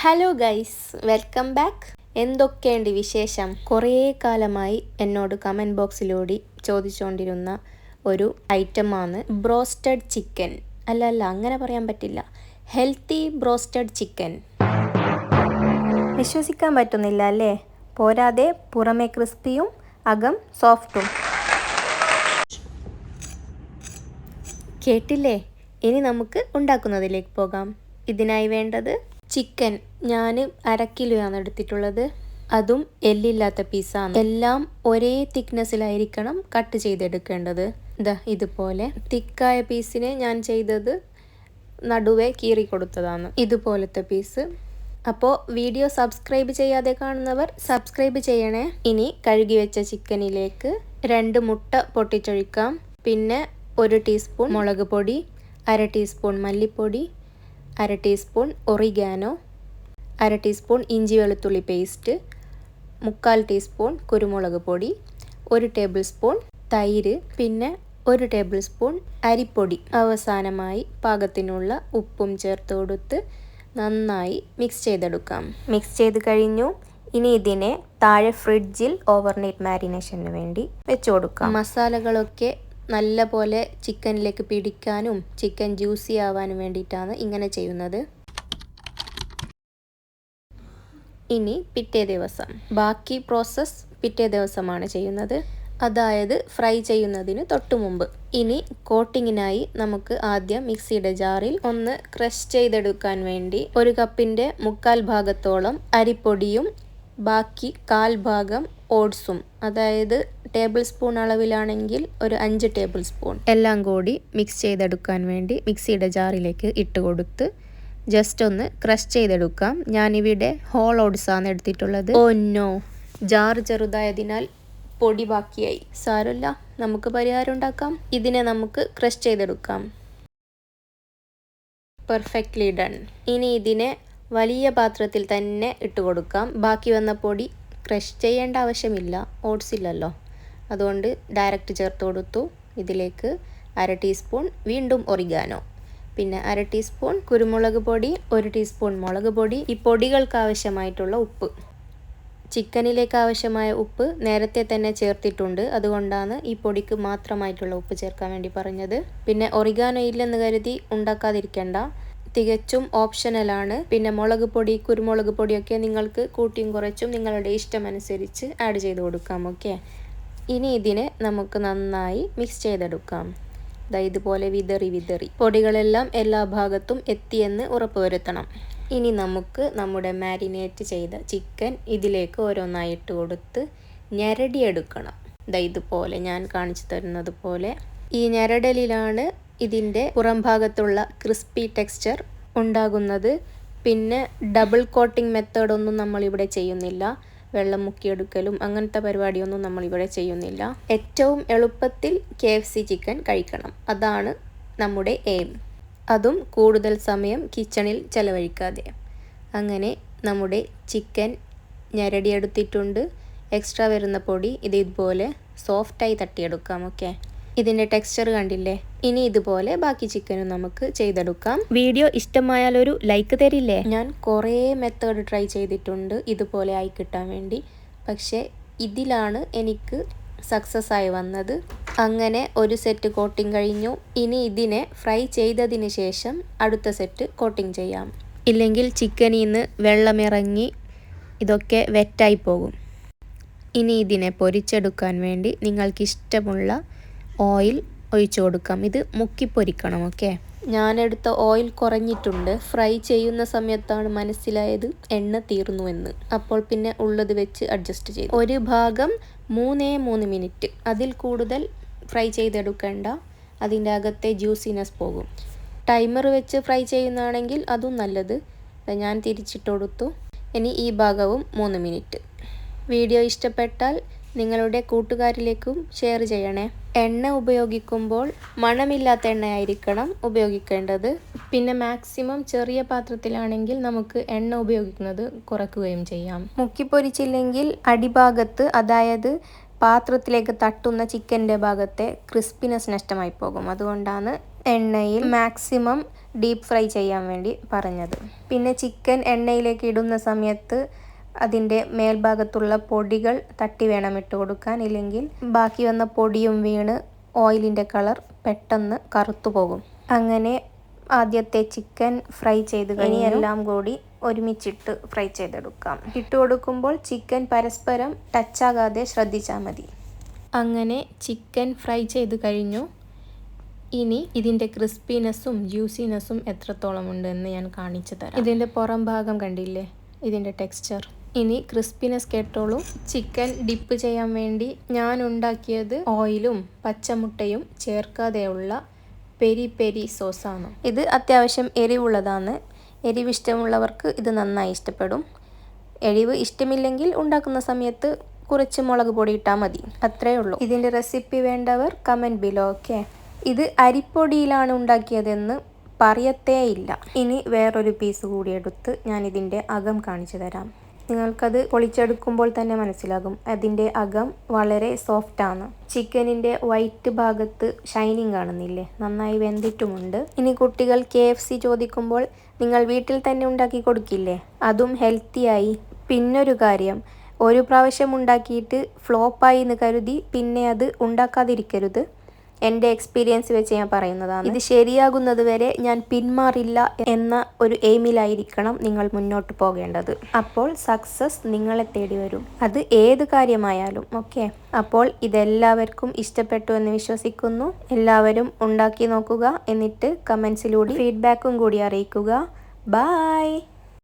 Hello guys, welcome back. എന്തൊക്കെയുണ്ട് വിശേഷം? കുറേ കാലമായി എന്നോട് കമൻറ്റ് ബോക്സിലൂടെ ചോദിച്ചുകൊണ്ടിരുന്ന ഒരു ഐറ്റമാണ് ബ്രോസ്റ്റഡ് ചിക്കൻ. അല്ല അങ്ങനെ പറയാൻ പറ്റില്ല, ഹെൽത്തി ബ്രോസ്റ്റഡ് ചിക്കൻ. വിശ്വസിക്കാൻ പറ്റുന്നില്ല അല്ലേ? പോരാതെ പുറമെ ക്രിസ്പിയും അകം സോഫ്റ്റും. കേട്ടില്ലേ? ഇനി നമുക്ക് ഉണ്ടാക്കുന്നതിലേക്ക് പോകാം. ഇതിനായി വേണ്ടത് ചിക്കൻ. ഞാൻ 1/2 കിലോയാണ് എടുത്തിട്ടുള്ളത്. അതും എല്ലില്ലാത്ത പീസാണ്. എല്ലാം ഒരേ തിക്നെസ്സിലായിരിക്കണം കട്ട് ചെയ്തെടുക്കേണ്ടത്. ഇതുപോലെ തിക്കായ പീസിനെ ഞാൻ ചെയ്തത് നടുവേ കീറി കൊടുത്തതാണ്. ഇതുപോലത്തെ പീസ്. അപ്പോൾ വീഡിയോ സബ്സ്ക്രൈബ് ചെയ്യാതെ കാണുന്നവർ സബ്സ്ക്രൈബ് ചെയ്യണേ. ഇനി കഴുകി വെച്ച ചിക്കനിലേക്ക് 2 മുട്ട പൊട്ടിച്ചൊഴിക്കാം. പിന്നെ 1 ടീസ്പൂൺ മുളക് പൊടി, 1/2 ടീസ്പൂൺ മല്ലിപ്പൊടി, 1/2 ടീസ്പൂൺ ഒറിഗാനോ, 1/2 ടീസ്പൂൺ ഇഞ്ചി വെളുത്തുള്ളി പേസ്റ്റ്, 3/4 ടീസ്പൂൺ കുരുമുളക് പൊടി, 1 ടേബിൾ സ്പൂൺ തൈര്, പിന്നെ 1 ടേബിൾ സ്പൂൺ അരിപ്പൊടി. അവസാനമായി പാകത്തിനുള്ള ഉപ്പും ചേർത്ത് കൊടുത്ത് നന്നായി മിക്സ് ചെയ്തെടുക്കാം. മിക്സ് ചെയ്ത് കഴിഞ്ഞു. ഇനി ഇതിനെ താഴെ ഫ്രിഡ്ജിൽ ഓവർനൈറ്റ് മാരിനേഷന് വേണ്ടി വെച്ച് കൊടുക്കാം. മസാലകളൊക്കെ നല്ല പോലെ ചിക്കനിലേക്ക് പിടിക്കാനും ചിക്കൻ ജ്യൂസി ആവാനും വേണ്ടിയിട്ടാണ് ഇങ്ങനെ ചെയ്യുന്നത്. ഇനി പിറ്റേ ദിവസം ബാക്കി പ്രോസസ്സ് പിറ്റേ ദിവസമാണ് ചെയ്യുന്നത്, അതായത് ഫ്രൈ ചെയ്യുന്നതിന് തൊട്ട് മുമ്പ്. ഇനി കോട്ടിങ്ങിനായി നമുക്ക് ആദ്യം മിക്സിയുടെ ജാറിൽ ഒന്ന് ക്രഷ് ചെയ്തെടുക്കാൻ വേണ്ടി 1 കപ്പിൻ്റെ 3/4 ഭാഗത്തോളം അരിപ്പൊടിയും ബാക്കി 1/4 ഭാഗം ഓട്സും, അതായത് ടേബിൾ സ്പൂൺ അളവിലാണെങ്കിൽ ഒരു 5 ടേബിൾ സ്പൂൺ എല്ലാം കൂടി മിക്സ് ചെയ്തെടുക്കാൻ വേണ്ടി മിക്സിയുടെ ജാറിലേക്ക് ഇട്ട് കൊടുത്ത് ജസ്റ്റ് ഒന്ന് ക്രഷ് ചെയ്തെടുക്കാം. ഞാനിവിടെ ഹോൾ ഓട്സ് ആണ് എടുത്തിട്ടുള്ളത്. ഓ നോ, ജാർ ചെറുതായതിനാൽ പൊടി ബാക്കിയായി. സാരമില്ല, നമുക്ക് പരിഹാരം ഉണ്ടാക്കാം. ഇതിനെ നമുക്ക് ക്രഷ് ചെയ്തെടുക്കാം. Perfectly done. ഇനി ഇതിനെ വലിയ പാത്രത്തിൽ തന്നെ ഇട്ട് കൊടുക്കാം. ബാക്കി വന്ന പൊടി ക്രഷ് ചെയ്യേണ്ട ആവശ്യമില്ല, ഓട്സ് ഇല്ലല്ലോ, അതുകൊണ്ട് ഡയറക്റ്റ് ചേർത്ത് കൊടുത്തു. ഇതിലേക്ക് 1/2 ടീസ്പൂൺ വീണ്ടും ഒറിഗാനോ, പിന്നെ 1/2 ടീസ്പൂൺ കുരുമുളക് പൊടി, 1 ടീസ്പൂൺ മുളക് പൊടി, ഈ പൊടികൾക്ക് ആവശ്യമായിട്ടുള്ള ഉപ്പ്. ചിക്കനിലേക്ക് ആവശ്യമായ ഉപ്പ് നേരത്തെ തന്നെ ചേർത്തിട്ടുണ്ട്, അതുകൊണ്ടാണ് ഈ പൊടിക്ക് മാത്രമായിട്ടുള്ള ഉപ്പ് ചേർക്കാൻ വേണ്ടി പറഞ്ഞത്. പിന്നെ ഒറിഗാനോ ഇല്ലെന്ന് കരുതി ഉണ്ടാക്കാതിരിക്കേണ്ട, തികച്ചും ഓപ്ഷണലാണ്. പിന്നെ മുളക് പൊടി, കുരുമുളക് പൊടിയൊക്കെ നിങ്ങൾക്ക് കൂട്ടിയും കുറച്ചും നിങ്ങളുടെ ഇഷ്ടമനുസരിച്ച് ആഡ് ചെയ്ത് കൊടുക്കാം. ഓക്കെ, ഇനി ഇതിനെ നമുക്ക് നന്നായി മിക്സ് ചെയ്തെടുക്കാം. ഇതുപോലെ വിതറി പൊടികളെല്ലാം എല്ലാ ഭാഗത്തും എത്തിയെന്ന് ഉറപ്പുവരുത്തണം. ഇനി നമുക്ക് നമ്മുടെ മാരിനേറ്റ് ചെയ്ത ചിക്കൻ ഇതിലേക്ക് ഓരോന്നായി ഇട്ട് കൊടുത്ത് ഞെരടിയെടുക്കണം. ഇതുപോലെ ഞാൻ കാണിച്ചു തരുന്നത് പോലെ. ഈ ഞെരടലിലാണ് ഇതിൻ്റെ പുറം ഭാഗത്തുള്ള ക്രിസ്പി ടെക്സ്ചർ ഉണ്ടാകുന്നത്. പിന്നെ ഡബിൾ കോട്ടിംഗ് മെത്തേഡൊന്നും നമ്മളിവിടെ ചെയ്യുന്നില്ല. വെള്ളം മുക്കിയെടുക്കലും അങ്ങനത്തെ പരിപാടിയൊന്നും നമ്മളിവിടെ ചെയ്യുന്നില്ല. ഏറ്റവും എളുപ്പത്തിൽ KFC ചിക്കൻ കഴിക്കണം, അതാണ് നമ്മുടെ എയിം. അതും കൂടുതൽ സമയം കിച്ചണിൽ ചെലവഴിക്കാതെ. അങ്ങനെ നമ്മുടെ ചിക്കൻ ഞെരടിയെടുത്തിട്ടുണ്ട്. എക്സ്ട്രാ വരുന്ന പൊടി ഇതുപോലെ സോഫ്റ്റായി തട്ടിയെടുക്കാം. ഓക്കെ, ഇതിൻ്റെ ടെക്സ്ചർ കണ്ടില്ലേ? ഇനി ഇതുപോലെ ബാക്കി ചിക്കനും നമുക്ക് ചെയ്തെടുക്കാം. വീഡിയോ ഇഷ്ടമായാൽ ഒരു ലൈക്ക് തരില്ലേ? ഞാൻ കുറേ മെത്തേഡ് ട്രൈ ചെയ്തിട്ടുണ്ട് ഇതുപോലെ ആയി കിട്ടാൻ വേണ്ടി, പക്ഷേ ഇതിലാണ് എനിക്ക് സക്സസ് ആയി വന്നത്. അങ്ങനെ ഒരു സെറ്റ് കോട്ടിങ് കഴിഞ്ഞു. ഇനി ഇതിനെ ഫ്രൈ ചെയ്തതിന് ശേഷം അടുത്ത സെറ്റ് കോട്ടിങ് ചെയ്യാം. ഇല്ലെങ്കിൽ ചിക്കനിൽ നിന്ന് വെള്ളമിറങ്ങി ഇതൊക്കെ വെറ്റായി പോകും. ഇനി ഇതിനെ പൊരിച്ചെടുക്കാൻ വേണ്ടി നിങ്ങൾക്കിഷ്ടമുള്ള ഓയിൽ ഒഴിച്ചു കൊടുക്കാം. ഇത് മുക്കി പൊരിക്കണം. ഓക്കെ, ഞാനെടുത്ത ഓയിൽ കുറഞ്ഞിട്ടുണ്ട്. ഫ്രൈ ചെയ്യുന്ന സമയത്താണ് മനസ്സിലായത് എണ്ണ തീർന്നുവെന്ന്. അപ്പോൾ പിന്നെ ഉള്ളത് വെച്ച് അഡ്ജസ്റ്റ് ചെയ്തു. ഒരു ഭാഗം 3 മിനിറ്റ്, അതിൽ കൂടുതൽ ഫ്രൈ ചെയ്തെടുക്കേണ്ട, അതിൻ്റെ അകത്തെ ജ്യൂസിനെസ് പോകും. ടൈമർ വെച്ച് ഫ്രൈ ചെയ്യുന്നതാണെങ്കിൽ അതും നല്ലത്. ഞാൻ തിരിച്ചിട്ട് കൊടുത്തു. ഇനി ഈ ഭാഗവും 3 മിനിറ്റ്. വീഡിയോ ഇഷ്ടപ്പെട്ടാൽ നിങ്ങളുടെ കൂട്ടുകാരിലേക്കും ഷെയർ ചെയ്യണേ. എണ്ണ ഉപയോഗിക്കുമ്പോൾ മണമില്ലാത്ത എണ്ണയായിരിക്കണം ഉപയോഗിക്കേണ്ടത്. പിന്നെ മാക്സിമം ചെറിയ പാത്രത്തിലാണെങ്കിൽ നമുക്ക് എണ്ണ ഉപയോഗിക്കുന്നത് കുറയ്ക്കുകയും ചെയ്യാം. മുക്കിപ്പൊരിച്ചില്ലെങ്കിൽ അടിഭാഗത്ത്, അതായത് പാത്രത്തിലേക്ക് തട്ടുന്ന ചിക്കൻ്റെ ഭാഗത്തെ ക്രിസ്പിനെസ് നഷ്ടമായി പോകും. അതുകൊണ്ടാണ് എണ്ണയിൽ മാക്സിമം ഡീപ്പ് ഫ്രൈ ചെയ്യാൻ വേണ്ടി പറഞ്ഞത്. പിന്നെ ചിക്കൻ എണ്ണയിലേക്ക് ഇടുന്ന സമയത്ത് അതിൻ്റെ മേൽഭാഗത്തുള്ള പൊടികൾ തട്ടി വേണം ഇട്ട് കൊടുക്കാൻ, ഇല്ലെങ്കിൽ ബാക്കി വന്ന പൊടിയും വീണ് ഓയിലിൻ്റെ കളർ പെട്ടെന്ന് കറുത്തു പോകും. അങ്ങനെ ആദ്യത്തെ ചിക്കൻ ഫ്രൈ ചെയ്ത് കഴിഞ്ഞ് എല്ലാം കൂടി ഒരുമിച്ചിട്ട് ഫ്രൈ ചെയ്തെടുക്കാം. ഇട്ട് കൊടുക്കുമ്പോൾ ചിക്കൻ പരസ്പരം ടച്ചാകാതെ ശ്രദ്ധിച്ചാൽ മതി. അങ്ങനെ ചിക്കൻ ഫ്രൈ ചെയ്ത് കഴിഞ്ഞു. ഇനി ഇതിൻ്റെ ക്രിസ്പിനെസ്സും ജ്യൂസിനെസ്സും എത്രത്തോളം ഉണ്ടെന്ന് ഞാൻ കാണിച്ചു തരാം. ഇതിൻ്റെ പുറം ഭാഗം കണ്ടില്ലേ, ഇതിൻ്റെ ടെക്സ്ചർ. ഇനി ക്രിസ്പിനെസ് കേട്ടോളൂ. ചിക്കൻ ഡിപ്പ് ചെയ്യാൻ വേണ്ടി ഞാൻ ഉണ്ടാക്കിയത് ഓയിലും പച്ചമുട്ടയും ചേർക്കാതെയുള്ള പെരി പെരി സോസാണ്. ഇത് അത്യാവശ്യം എരിവുള്ളതാണ്. എരിവ് ഇഷ്ടമുള്ളവർക്ക് ഇത് നന്നായി ഇഷ്ടപ്പെടും. എരിവ് ഇഷ്ടമില്ലെങ്കിൽ ഉണ്ടാക്കുന്ന സമയത്ത് കുറച്ച് മുളക് പൊടി ഇട്ടാൽ മതി, അത്രയേ ഉള്ളൂ. ഇതിൻ്റെ റെസിപ്പി വേണ്ടവർ കമൻറ്റ് ബിലോ. ഓക്കെ, ഇത് അരിപ്പൊടിയിലാണ് ഉണ്ടാക്കിയതെന്ന് പറയത്തേ ഇല്ല. ഇനി വേറൊരു പീസ് കൂടി എടുത്ത് ഞാൻ ഇതിൻ്റെ അകം കാണിച്ചു തരാം. നിങ്ങൾക്കത് പൊളിച്ചെടുക്കുമ്പോൾ തന്നെ മനസ്സിലാകും, അതിൻ്റെ അകം വളരെ സോഫ്റ്റാണ്. ചിക്കനിൻ്റെ വൈറ്റ് ഭാഗത്ത് ഷൈനിങ് കാണുന്നില്ലേ, നന്നായി വെന്തിട്ടുമുണ്ട്. ഇനി കുട്ടികൾ KFC ചോദിക്കുമ്പോൾ നിങ്ങൾ വീട്ടിൽ തന്നെ ഉണ്ടാക്കി കൊടുക്കില്ലേ, അതും ഹെൽത്തിയായി. പിന്നൊരു കാര്യം, ഒരു പ്രാവശ്യം ഉണ്ടാക്കിയിട്ട് ഫ്ലോപ്പായി എന്ന് കരുതി പിന്നെ അത് ഉണ്ടാക്കാതിരിക്കരുത്. എൻ്റെ എക്സ്പീരിയൻസ് വെച്ച് ഞാൻ പറയുന്നതാണ്. ഇത് ശരിയാകുന്നത് വരെ ഞാൻ പിന്മാറില്ല എന്ന ഒരു എയിമിലായിരിക്കണം നിങ്ങൾ മുന്നോട്ട് പോകേണ്ടത്. അപ്പോൾ സക്സസ് നിങ്ങളെ തേടി വരും, അത് ഏത് കാര്യമായാലും. ഓക്കെ, അപ്പോൾ ഇതെല്ലാവർക്കും ഇഷ്ടപ്പെട്ടു എന്ന് വിശ്വസിക്കുന്നു. എല്ലാവരും ഉണ്ടാക്കി നോക്കുക, എന്നിട്ട് കമൻസിലൂടെ ഫീഡ്ബാക്കും കൂടി അറിയിക്കുക. ബൈ.